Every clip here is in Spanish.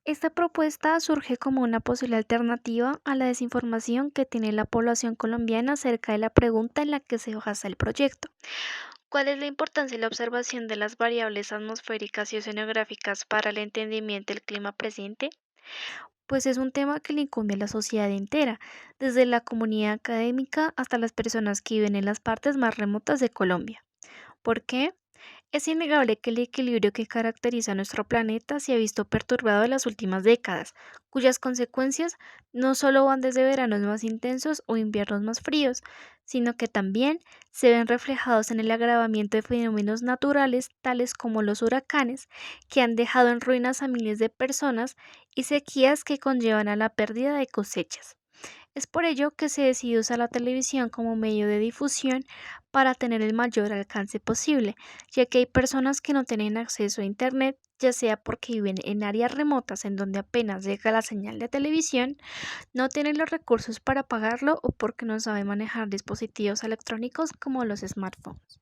Esta propuesta surge como una posible alternativa a la desinformación que tiene la población colombiana acerca de la pregunta en la que se basa el proyecto. ¿Cuál es la importancia de la observación de las variables atmosféricas y oceanográficas para el entendimiento del clima presente? Pues es un tema que le incumbe a la sociedad entera, desde la comunidad académica hasta las personas que viven en las partes más remotas de Colombia. ¿Por qué? Es innegable que el equilibrio que caracteriza a nuestro planeta se ha visto perturbado en las últimas décadas, cuyas consecuencias no solo van desde veranos más intensos o inviernos más fríos, sino que también se ven reflejados en el agravamiento de fenómenos naturales tales como los huracanes, que han dejado en ruinas a miles de personas, y sequías que conllevan a la pérdida de cosechas. Es por ello que se decidió usar la televisión como medio de difusión para tener el mayor alcance posible, ya que hay personas que no tienen acceso a Internet, ya sea porque viven en áreas remotas en donde apenas llega la señal de televisión, no tienen los recursos para pagarlo o porque no saben manejar dispositivos electrónicos como los smartphones.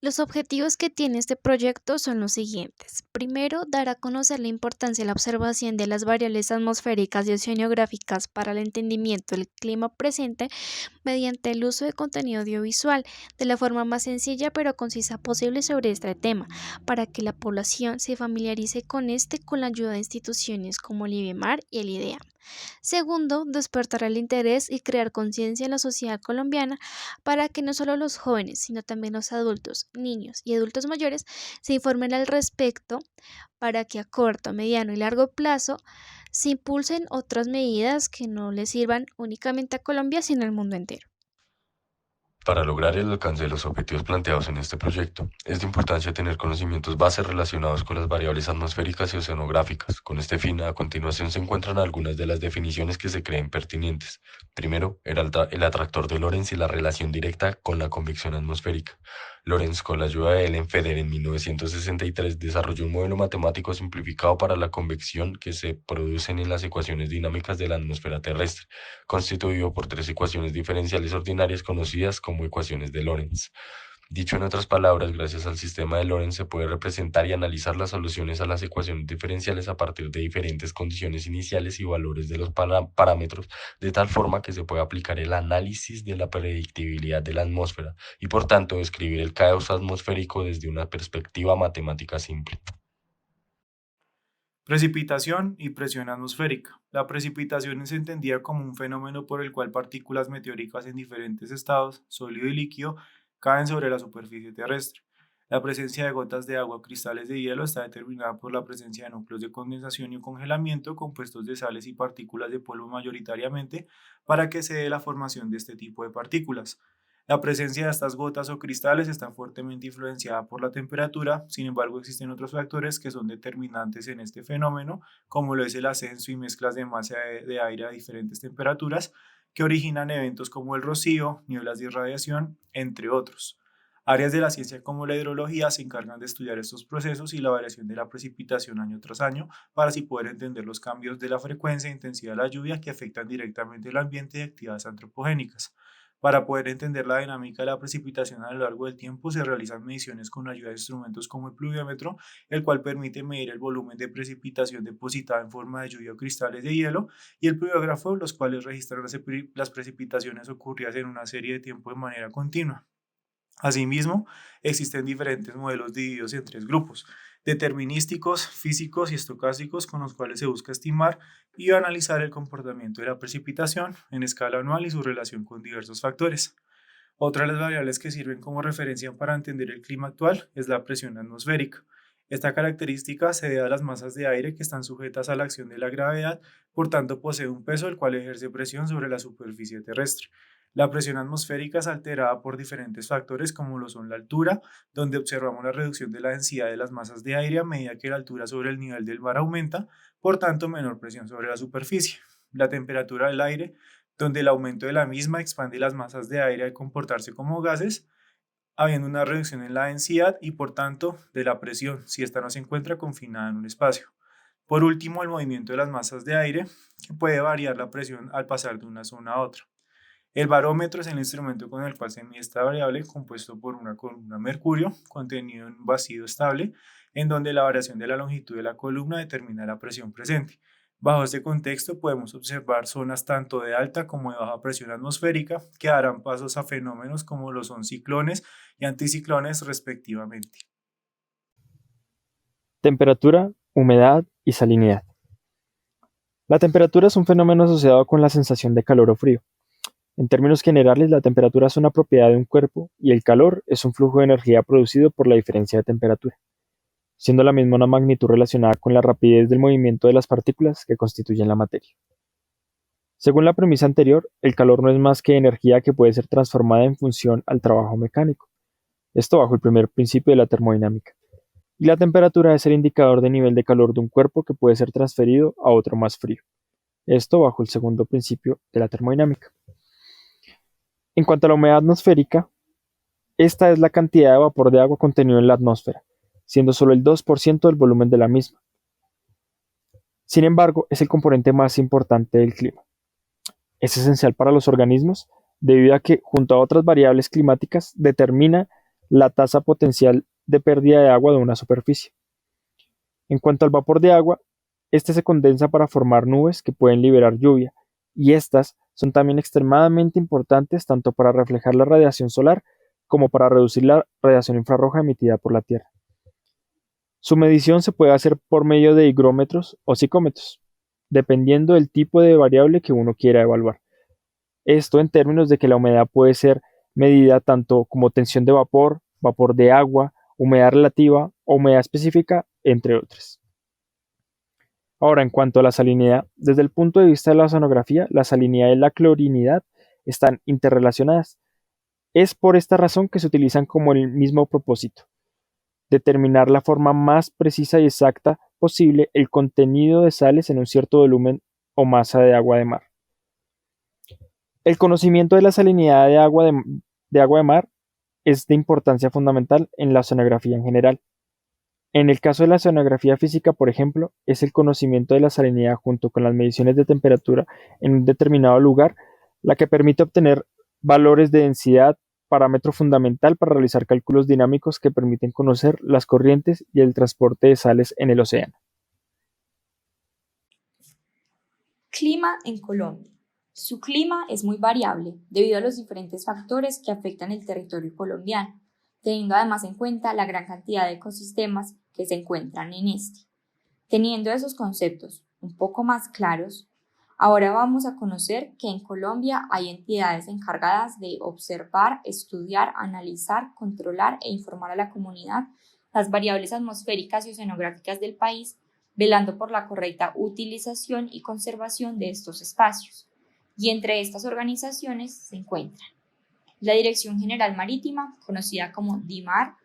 Los objetivos que tiene este proyecto son los siguientes. Primero, dar a conocer la importancia de la observación de las variables atmosféricas y oceanográficas para el entendimiento del clima presente mediante el uso de contenido audiovisual de la forma más sencilla pero concisa posible sobre este tema, para que la población se familiarice con este con la ayuda de instituciones como el IBEMAR y el IDEA. Segundo, despertar el interés y crear conciencia en la sociedad colombiana para que no solo los jóvenes, sino también los adultos, niños y adultos mayores se informen al respecto, para que a corto, mediano y largo plazo se impulsen otras medidas que no les sirvan únicamente a Colombia, sino al mundo entero. Para lograr el alcance de los objetivos planteados en este proyecto, es de importancia tener conocimientos bases relacionados con las variables atmosféricas y oceanográficas. Con este fin, a continuación se encuentran algunas de las definiciones que se creen pertinentes. Primero, el atractor de Lorentz y la relación directa con la convección atmosférica. Lorentz, con la ayuda de Ellen Feder en 1963, desarrolló un modelo matemático simplificado para la convección que se producen en las ecuaciones dinámicas de la atmósfera terrestre, constituido por tres ecuaciones diferenciales ordinarias conocidas como ecuaciones de Lorentz. Dicho en otras palabras, gracias al sistema de Lorentz se puede representar y analizar las soluciones a las ecuaciones diferenciales a partir de diferentes condiciones iniciales y valores de los parámetros, de tal forma que se puede aplicar el análisis de la predictibilidad de la atmósfera y por tanto describir el caos atmosférico desde una perspectiva matemática simple. Precipitación y presión atmosférica. La precipitación se entendía como un fenómeno por el cual partículas meteóricas en diferentes estados, sólido y líquido, caen sobre la superficie terrestre. La presencia de gotas de agua o cristales de hielo está determinada por la presencia de núcleos de condensación y congelamiento compuestos de sales y partículas de polvo mayoritariamente para que se dé la formación de este tipo de partículas. La presencia de estas gotas o cristales está fuertemente influenciada por la temperatura, sin embargo existen otros factores que son determinantes en este fenómeno, como lo es el ascenso y mezclas de masa de aire a diferentes temperaturas, que originan eventos como el rocío, nieblas de irradiación, entre otros. Áreas de la ciencia como la hidrología se encargan de estudiar estos procesos y la variación de la precipitación año tras año para así poder entender los cambios de la frecuencia e intensidad de la lluvia que afectan directamente el ambiente y actividades antropogénicas. Para poder entender la dinámica de la precipitación a lo largo del tiempo, se realizan mediciones con ayuda de instrumentos como el pluviómetro, el cual permite medir el volumen de precipitación depositada en forma de lluvia o cristales de hielo, y el pluviógrafo, los cuales registran las precipitaciones ocurridas en una serie de tiempo de manera continua. Asimismo, existen diferentes modelos divididos en tres grupos: determinísticos, físicos y estocásticos, con los cuales se busca estimar y analizar el comportamiento de la precipitación en escala anual y su relación con diversos factores. Otra de las variables que sirven como referencia para entender el clima actual es la presión atmosférica. Esta característica se debe a las masas de aire que están sujetas a la acción de la gravedad, por tanto posee un peso el cual ejerce presión sobre la superficie terrestre. La presión atmosférica es alterada por diferentes factores como lo son la altura, donde observamos la reducción de la densidad de las masas de aire a medida que la altura sobre el nivel del mar aumenta, por tanto menor presión sobre la superficie. La temperatura del aire, donde el aumento de la misma expande las masas de aire al comportarse como gases, habiendo una reducción en la densidad y por tanto de la presión si ésta no se encuentra confinada en un espacio. Por último, el movimiento de las masas de aire, que puede variar la presión al pasar de una zona a otra. El barómetro es el instrumento con el cual se mide esta variable, compuesto por una columna mercurio contenido en un vacío estable, en donde la variación de la longitud de la columna determina la presión presente. Bajo este contexto podemos observar zonas tanto de alta como de baja presión atmosférica que darán pasos a fenómenos como lo son ciclones y anticiclones respectivamente. Temperatura, humedad y salinidad. La temperatura es un fenómeno asociado con la sensación de calor o frío. En términos generales, la temperatura es una propiedad de un cuerpo y el calor es un flujo de energía producido por la diferencia de temperatura, siendo la misma una magnitud relacionada con la rapidez del movimiento de las partículas que constituyen la materia. Según la premisa anterior, el calor no es más que energía que puede ser transformada en función al trabajo mecánico, esto bajo el primer principio de la termodinámica, y la temperatura es el indicador de nivel de calor de un cuerpo que puede ser transferido a otro más frío, esto bajo el segundo principio de la termodinámica. En cuanto a la humedad atmosférica, esta es la cantidad de vapor de agua contenido en la atmósfera, siendo solo el 2% del volumen de la misma. Sin embargo, es el componente más importante del clima. Es esencial para los organismos debido a que, junto a otras variables climáticas, determina la tasa potencial de pérdida de agua de una superficie. En cuanto al vapor de agua, este se condensa para formar nubes que pueden liberar lluvia, y estas son también extremadamente importantes tanto para reflejar la radiación solar como para reducir la radiación infrarroja emitida por la Tierra. Su medición se puede hacer por medio de higrómetros o psicómetros, dependiendo del tipo de variable que uno quiera evaluar. Esto en términos de que la humedad puede ser medida tanto como tensión de vapor, vapor de agua, humedad relativa o humedad específica, entre otras. Ahora, en cuanto a la salinidad, desde el punto de vista de la oceanografía, la salinidad y la clorinidad están interrelacionadas. Es por esta razón que se utilizan como el mismo propósito: determinar la forma más precisa y exacta posible el contenido de sales en un cierto volumen o masa de agua de mar. El conocimiento de la salinidad de agua de mar es de importancia fundamental en la oceanografía en general. En el caso de la oceanografía física, por ejemplo, es el conocimiento de la salinidad junto con las mediciones de temperatura en un determinado lugar la que permite obtener valores de densidad, parámetro fundamental para realizar cálculos dinámicos que permiten conocer las corrientes y el transporte de sales en el océano. Clima en Colombia. Su clima es muy variable debido a los diferentes factores que afectan el territorio colombiano, teniendo además en cuenta la gran cantidad de ecosistemas que se encuentran en este. Teniendo esos conceptos un poco más claros, ahora vamos a conocer que en Colombia hay entidades encargadas de observar, estudiar, analizar, controlar e informar a la comunidad las variables atmosféricas y oceanográficas del país, velando por la correcta utilización y conservación de estos espacios. Y entre estas organizaciones se encuentran la Dirección General Marítima, conocida como DIMAR,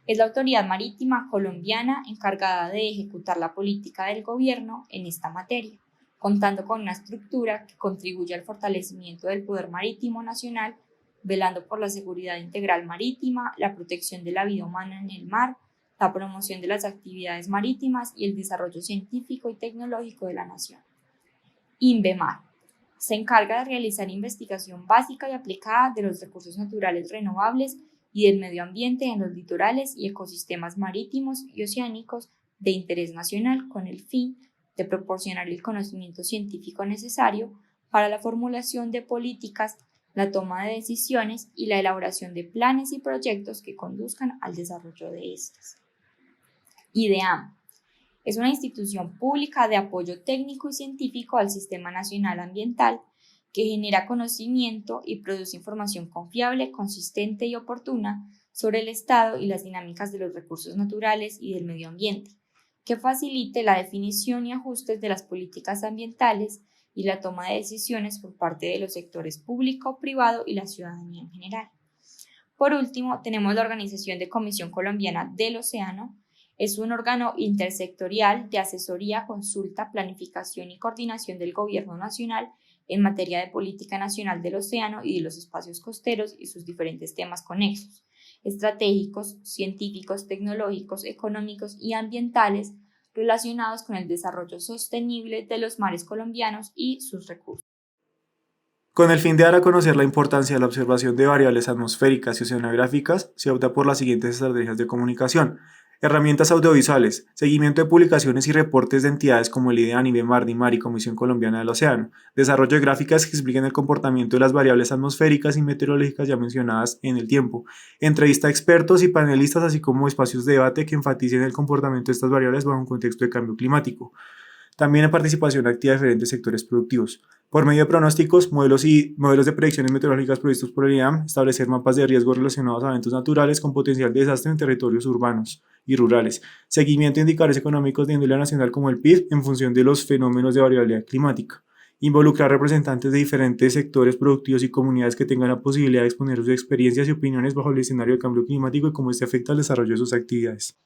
es la autoridad marítima colombiana encargada de ejecutar la política del gobierno en esta materia, contando con una estructura que contribuye al fortalecimiento del poder marítimo nacional, velando por la seguridad integral marítima, la protección de la vida humana en el mar, la promoción de las actividades marítimas y el desarrollo científico y tecnológico de la nación. INVEMAR se encarga de realizar investigación básica y aplicada de los recursos naturales renovables y del medio ambiente en los litorales y ecosistemas marítimos y oceánicos de interés nacional con el fin de proporcionar el conocimiento científico necesario para la formulación de políticas, la toma de decisiones y la elaboración de planes y proyectos que conduzcan al desarrollo de estas. IDEAM es una institución pública de apoyo técnico y científico al Sistema Nacional Ambiental que genera conocimiento y produce información confiable, consistente y oportuna sobre el estado y las dinámicas de los recursos naturales y del medio ambiente, que facilite la definición y ajustes de las políticas ambientales y la toma de decisiones por parte de los sectores público, privado y la ciudadanía en general. Por último, tenemos la Organización de Comisión Colombiana del Océano. Es un órgano intersectorial de asesoría, consulta, planificación y coordinación del Gobierno Nacional en materia de política nacional del océano y de los espacios costeros y sus diferentes temas conexos, estratégicos, científicos, tecnológicos, económicos y ambientales relacionados con el desarrollo sostenible de los mares colombianos y sus recursos. Con el fin de dar a conocer la importancia de la observación de variables atmosféricas y oceanográficas, se opta por las siguientes estrategias de comunicación. Herramientas audiovisuales, seguimiento de publicaciones y reportes de entidades como el IDEAN, IBEMAR, DIMAR y Comisión Colombiana del Océano, desarrollo de gráficas que expliquen el comportamiento de las variables atmosféricas y meteorológicas ya mencionadas en el tiempo, entrevista a expertos y panelistas, así como espacios de debate que enfaticen el comportamiento de estas variables bajo un contexto de cambio climático. También hay participación activa de diferentes sectores productivos. Por medio de pronósticos, modelos de predicciones meteorológicas provistos por el IAM, establecer mapas de riesgo relacionados a eventos naturales con potencial de desastre en territorios urbanos y rurales. Seguimiento de indicadores económicos de índole nacional como el PIB en función de los fenómenos de variabilidad climática. Involucrar representantes de diferentes sectores productivos y comunidades que tengan la posibilidad de exponer sus experiencias y opiniones bajo el escenario de cambio climático y cómo este afecta al desarrollo de sus actividades.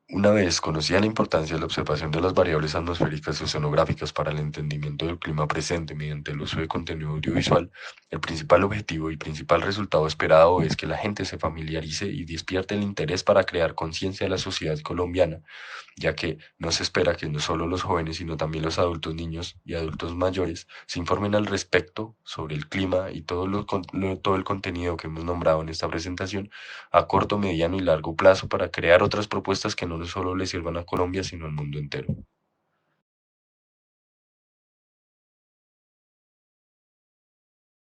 Una vez conocida la importancia de la observación de las variables atmosféricas y oceanográficas para el entendimiento del clima presente mediante el uso de contenido audiovisual, el principal objetivo y principal resultado esperado es que la gente se familiarice y despierte el interés para crear conciencia de la sociedad colombiana, ya que no se espera que no solo los jóvenes, sino también los adultos niños y adultos mayores se informen al respecto sobre el clima y todo el contenido que hemos nombrado en esta presentación a corto, mediano y largo plazo para crear otras propuestas que no solo le sirvan a Colombia, sino al mundo entero.